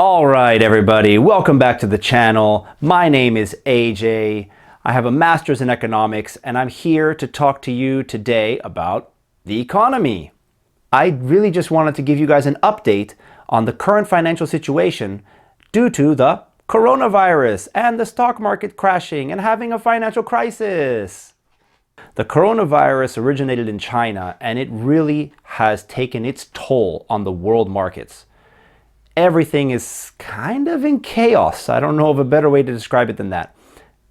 All right, everybody, welcome back to the channel. My name is AJ. I have a master's in economics, and I'm here to talk to you today about the economy. I really just wanted to give you guys an update on the current financial situation due to the coronavirus and the stock market crashing and having a financial crisis. The coronavirus originated in China, and it really has taken its toll on the world markets. Everything is kind of in chaos. I don't know of a better way to describe it than that.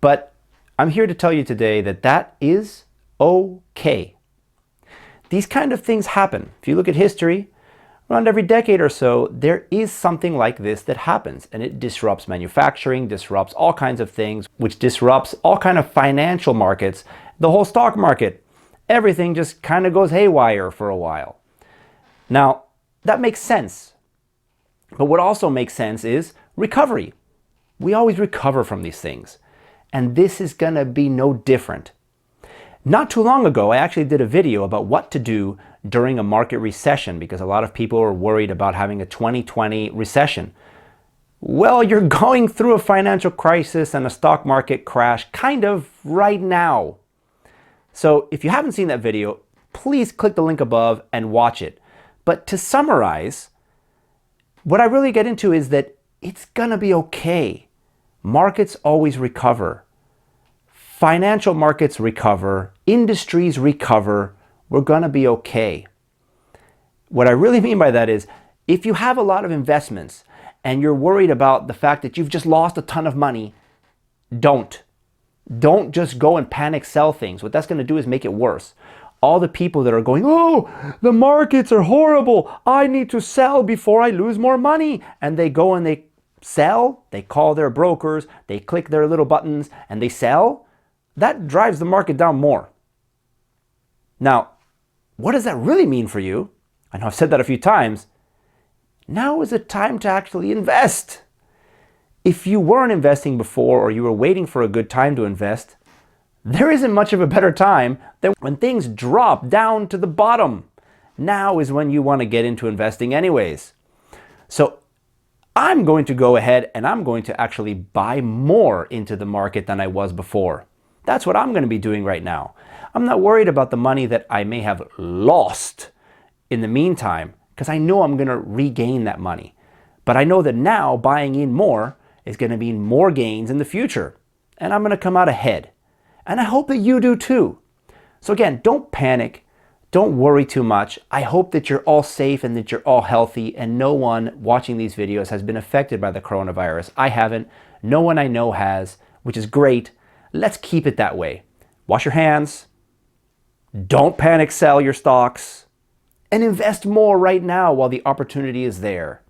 But I'm here to tell you today that that is okay. These kind of things happen. If you look at history, around every decade or so, there is something like this that happens, and it disrupts manufacturing, disrupts all kinds of things, which disrupts all kind of financial markets, the whole stock market. Everything just kind of goes haywire for a while. Now, that makes sense. But what also makes sense is recovery. We always recover from these things. And this is going to be no different. Not too long ago, I actually did a video about what to do during a market recession because a lot of people are worried about having a 2020 recession. Well, you're going through a financial crisis and a stock market crash kind of right now. So if you haven't seen that video, please click the link above and watch it. But to summarize, what I really get into is that it's gonna be okay. Markets always recover. Financial markets recover. Industries recover. We're gonna be okay. What I really mean by that is, if you have a lot of investments and you're worried about the fact that you've just lost a ton of money, don't just go and panic sell things. What that's gonna do is make it worse. All the people that are going, oh, the markets are horrible. I need to sell before I lose more money. And they go and they sell, they call their brokers, they click their little buttons and they sell. That drives the market down more. Now, what does that really mean for you? I know I've said that a few times. Now is the time to actually invest. If you weren't investing before or you were waiting for a good time to invest, there isn't much of a better time than when things drop down to the bottom. Now is when you want to get into investing anyways. So I'm going to go ahead and I'm going to actually buy more into the market than I was before. That's what I'm going to be doing right now. I'm not worried about the money that I may have lost in the meantime because I know I'm going to regain that money. But I know that now buying in more is going to mean more gains in the future. And I'm going to come out ahead. And I hope that you do too. So again, don't panic. Don't worry too much. I hope that you're all safe and that you're all healthy and no one watching these videos has been affected by the coronavirus. I haven't. No one I know has, which is great. Let's keep it that way. Wash your hands. Don't panic sell your stocks. And invest more right now while the opportunity is there.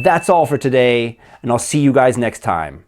That's all for today, and I'll see you guys next time.